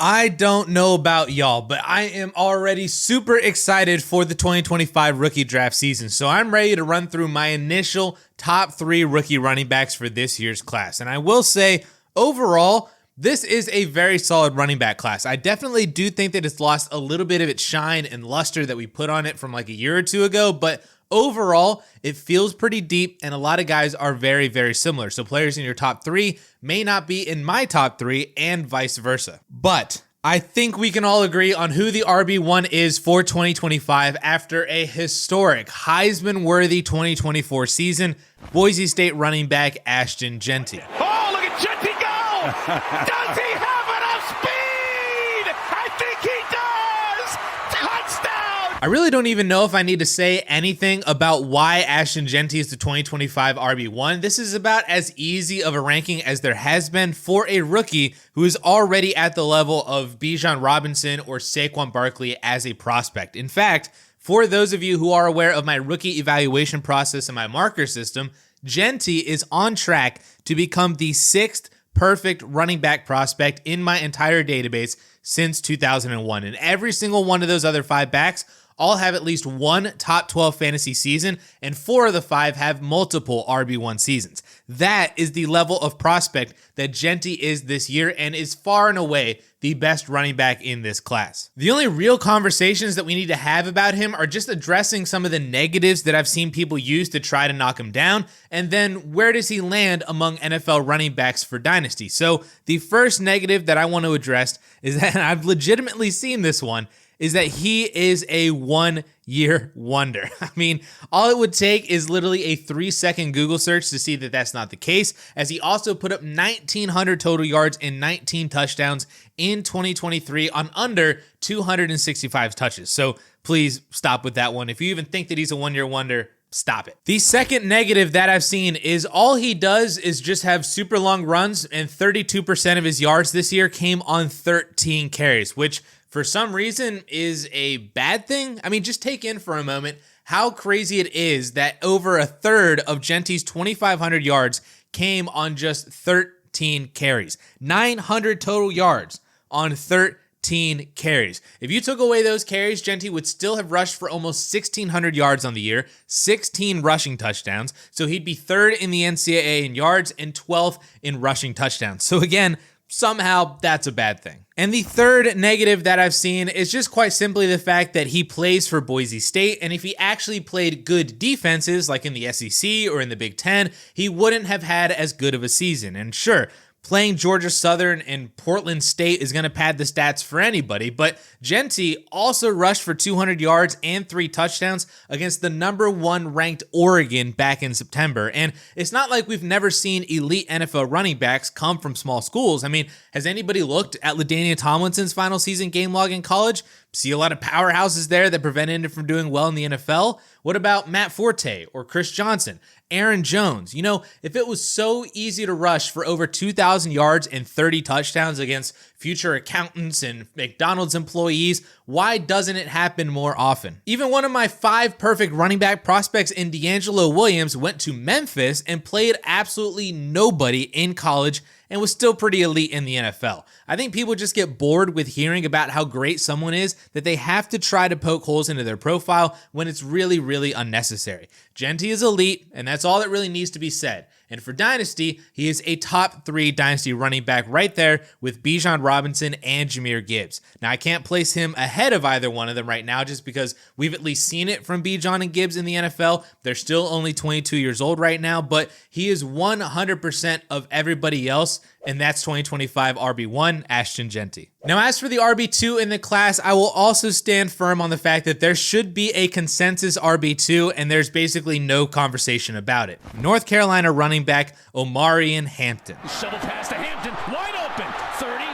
I don't know about y'all, but I am already super excited for the 2025 rookie draft season. So I'm ready to run through my initial top 3 rookie running backs for this year's class. And I will say, overall, this is a very solid running back class. I definitely do think that it's lost a little bit of its shine and luster that we put on it from like a year or two ago, but overall, it feels pretty deep, and a lot of guys are very, very similar. So players in your top 3 may not be in my top 3 and vice versa. But I think we can all agree on who the RB1 is for 2025 after a historic Heisman-worthy 2024 season, Boise State running back Ashton Jeanty. Oh, look at Jeanty go! Does he have enough speed? I think he does! Touchdown! I really don't even know if I need to say anything about why Ashton Jeanty is the 2025 RB1. This is about as easy of a ranking as there has been for a rookie who is already at the level of Bijan Robinson or Saquon Barkley as a prospect. In fact, for those of you who are aware of my rookie evaluation process and my marker system, Jeanty is on track to become the 6th perfect running back prospect in my entire database since 2001. And every single one of those other 5 backs all have at least one top 12 fantasy season, and 4 of the 5 have multiple RB1 seasons. That is the level of prospect that Jeanty is this year and is far and away the best running back in this class. The only real conversations that we need to have about him are just addressing some of the negatives that I've seen people use to try to knock him down, and then where does he land among NFL running backs for Dynasty? So the first negative that I want to address is that I've legitimately seen this one, is that he is a 1-year wonder. I mean, all it would take is literally a 3-second Google search to see that that's not the case, as he also put up 1,900 total yards and 19 touchdowns in 2023 on under 265 touches. So please stop with that one. If you even think that he's a 1-year wonder, stop it. The second negative that I've seen is all he does is just have super long runs, and 32% of his yards this year came on 13 carries, which for some reason is a bad thing. I mean, just take in for a moment how crazy it is that over a third of Jeanty's 2,500 yards came on just 13 carries. 900 total yards on 13 carries. If you took away those carries, Jeanty would still have rushed for almost 1,600 yards on the year, 16 rushing touchdowns. So he'd be 3rd in the NCAA in yards and 12th in rushing touchdowns. So again, somehow that's a bad thing. And the third negative that I've seen is just quite simply the fact that he plays for Boise State, and if he actually played good defenses like in the SEC or in the Big Ten, he wouldn't have had as good of a season. And sure, playing Georgia Southern and Portland State is going to pad the stats for anybody, but Jeanty also rushed for 200 yards and 3 touchdowns against the number 1 ranked Oregon back in September. And it's not like we've never seen elite NFL running backs come from small schools. I mean, has anybody looked at LaDainian Tomlinson's final season game log in college? See a lot of powerhouses there that prevented him from doing well in the NFL. What about Matt Forte or Chris Johnson, Aaron Jones? You know, if it was so easy to rush for over 2,000 yards and 30 touchdowns against future accountants and McDonald's employees, why doesn't it happen more often? Even one of my 5 perfect running back prospects in D'Angelo Williams went to Memphis and played absolutely nobody in college and was still pretty elite in the NFL. I think people just get bored with hearing about how great someone is that they have to try to poke holes into their profile when it's really, really unnecessary. Jeanty is elite, and that's all that really needs to be said. And for Dynasty, he is a top 3 Dynasty running back right there with Bijan Robinson and Jahmyr Gibbs. Now, I can't place him ahead of either one of them right now just because we've at least seen it from Bijan and Gibbs in the NFL. They're still only 22 years old right now, but he is 100% of everybody else, and that's 2025 RB1, Ashton Jeanty. Now, as for the RB2 in the class, I will also stand firm on the fact that there should be a consensus RB2, and there's basically no conversation about it. North Carolina running back Omarion Hampton. Shovel pass to Hampton, wide open, 30,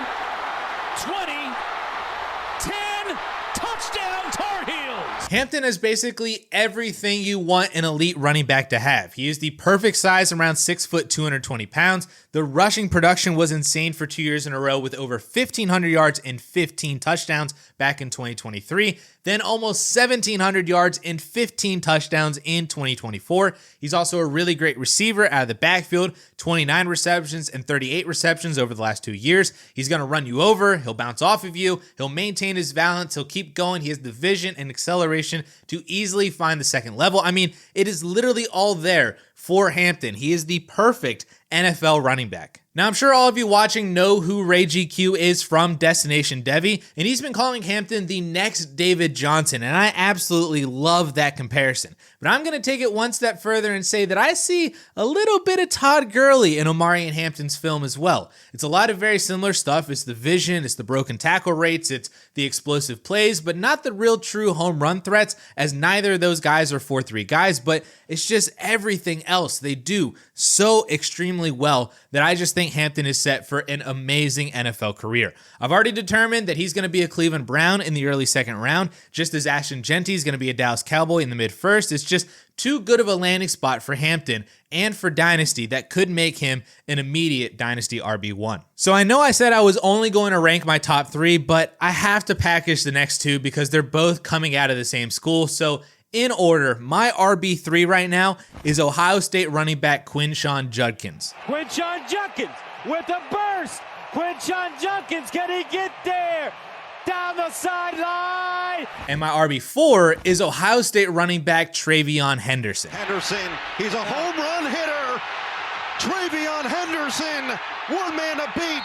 20, 10, touchdown Tar Heels! Hampton is basically everything you want an elite running back to have. He is the perfect size, around 6 foot, 220 pounds. The rushing production was insane for 2 years in a row with over 1,500 yards and 15 touchdowns back in 2023. then almost 1,700 yards and 15 touchdowns in 2024. He's also a really great receiver out of the backfield, 29 receptions and 38 receptions over the last 2 years. He's going to run you over. He'll bounce off of you. He'll maintain his balance. He'll keep going. He has the vision and acceleration to easily find the second level. I mean, it is literally all there for Hampton. He is the perfect NFL running back. Now, I'm sure all of you watching know who Ray GQ is from Destination Devy, and he's been calling Hampton the next David Johnson, and I absolutely love that comparison. But I'm going to take it one step further and say that I see a little bit of Todd Gurley in Omarion Hampton's film as well. It's a lot of very similar stuff. It's the vision, it's the broken tackle rates, it's the explosive plays, but not the real true home run threats, as neither of those guys are 4-3 guys, but it's just everything else they do so extremely well that I just think Hampton is set for an amazing NFL career. I've already determined that he's going to be a Cleveland Brown in the early second round, just as Ashton Jeanty is going to be a Dallas Cowboy in the mid first. It's just too good of a landing spot for Hampton and for Dynasty that could make him an immediate Dynasty RB1. So I know I said I was only going to rank my top 3, but I have to package the next 2 because they're both coming out of the same school. So in order, my RB3 right now is Ohio State running back Quinshon Judkins. Quinshon Judkins with a burst. Quinshon Judkins, can he get there? Down the sideline. And my RB4 is Ohio State running back Treveyon Henderson. Henderson, he's a home run hitter. Treveyon Henderson, one man to beat.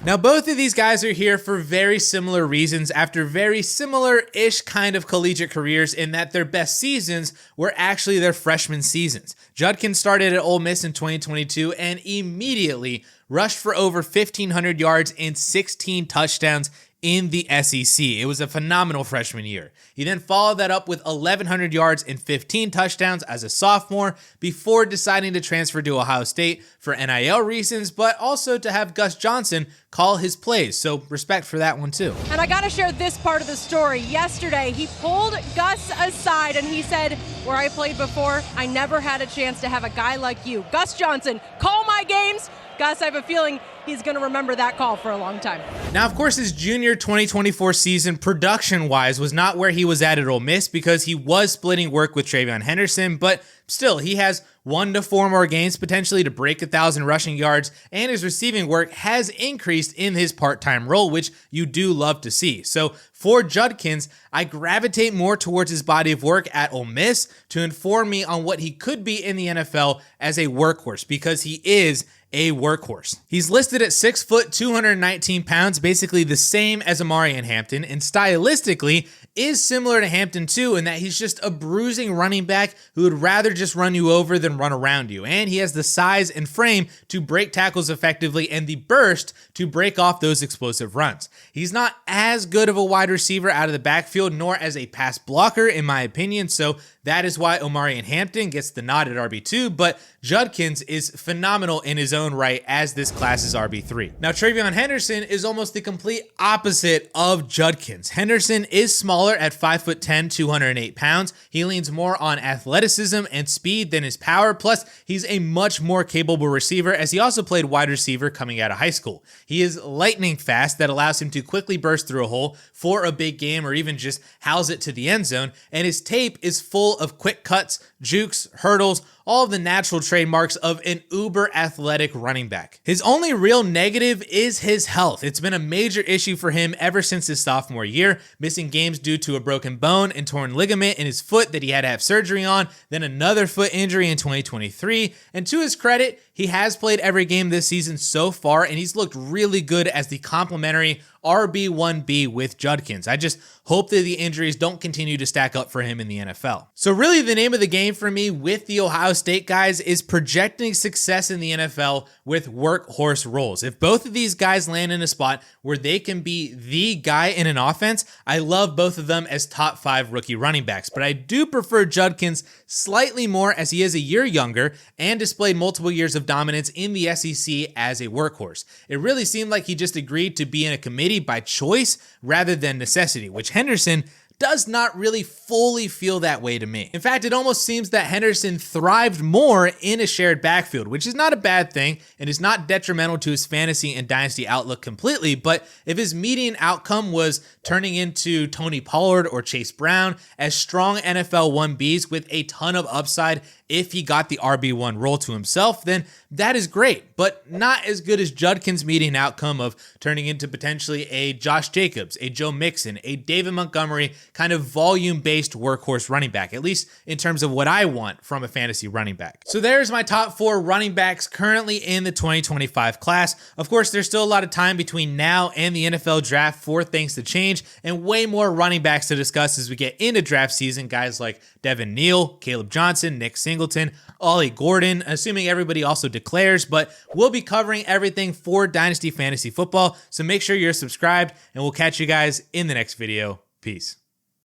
Now, both of these guys are here for very similar reasons after very similar-ish kind of collegiate careers in that their best seasons were actually their freshman seasons. Judkins started at Ole Miss in 2022 and immediately rushed for over 1,500 yards and 16 touchdowns in the SEC. It was a phenomenal freshman year. He then followed that up with 1,100 yards and 15 touchdowns as a sophomore before deciding to transfer to Ohio State for NIL reasons, but also to have Gus Johnson call his plays. So respect for that one too. And I gotta share this part of the story. Yesterday, he pulled Gus aside and he said, where I played before, I never had a chance to have a guy like you. Gus Johnson, call my games. Gus, I have a feeling he's going to remember that call for a long time. Now, of course, his junior 2024 season, production-wise, was not where he was at Ole Miss because he was splitting work with Treveyon Henderson, but still, he has 1 to 4 more games potentially to break 1,000 rushing yards, and his receiving work has increased in his part-time role, which you do love to see. So for Judkins, I gravitate more towards his body of work at Ole Miss to inform me on what he could be in the NFL as a workhorse, because he is a workhorse. He's listed at 6 foot, 219 pounds, basically the same as Omarion Hampton, and stylistically is similar to Hampton too, in that he's just a bruising running back who would rather just run you over than run around you. And he has the size and frame to break tackles effectively and the burst to break off those explosive runs. He's not as good of a wide receiver out of the backfield, nor as a pass blocker, in my opinion, so that is why Omarion Hampton gets the nod at RB2, but Judkins is phenomenal in his own right as this class's RB3. Now, Treveyon Henderson is almost the complete opposite of Judkins. Henderson is smaller at 5'10", 208 pounds. He leans more on athleticism and speed than his power, plus he's a much more capable receiver as he also played wide receiver coming out of high school. He is lightning fast that allows him to quickly burst through a hole for a big game or even just house it to the end zone, and his tape is full of quick cuts, jukes, hurdles, all of the natural trademarks of an uber athletic running back. His only real negative is his health. It's been a major issue for him ever since his sophomore year, missing games due to a broken bone and torn ligament in his foot that he had to have surgery on, then another foot injury in 2023, and to his credit, he has played every game this season so far, and he's looked really good as the complementary RB1B with Judkins. I just hope that the injuries don't continue to stack up for him in the NFL. So really the name of the game for me with the Ohio State guys is projecting success in the NFL with workhorse roles. If both of these guys land in a spot where they can be the guy in an offense, I love both of them as top 5 rookie running backs, but I do prefer Judkins slightly more as he is a year younger and displayed multiple years of dominance in the SEC as a workhorse. It really seemed like he just agreed to be in a committee by choice rather than necessity, which Henderson does not really fully feel that way to me. In fact, it almost seems that Henderson thrived more in a shared backfield, which is not a bad thing and is not detrimental to his fantasy and dynasty outlook completely, but if his median outcome was turning into Tony Pollard or Chase Brown as strong NFL 1Bs with a ton of upside if he got the RB1 role to himself, then that is great, but not as good as Judkins' median outcome of turning into potentially a Josh Jacobs, a Joe Mixon, a David Montgomery kind of volume-based workhorse running back, at least in terms of what I want from a fantasy running back. So there's my top 4 running backs currently in the 2025 class. Of course, there's still a lot of time between now and the NFL draft for things to change, and way more running backs to discuss as we get into draft season. Guys like Devin Neal, Caleb Johnson, Nick Singleton, Ollie Gordon, assuming everybody also declares, but we'll be covering everything for Dynasty Fantasy Football, so make sure you're subscribed, and we'll catch you guys in the next video. Peace.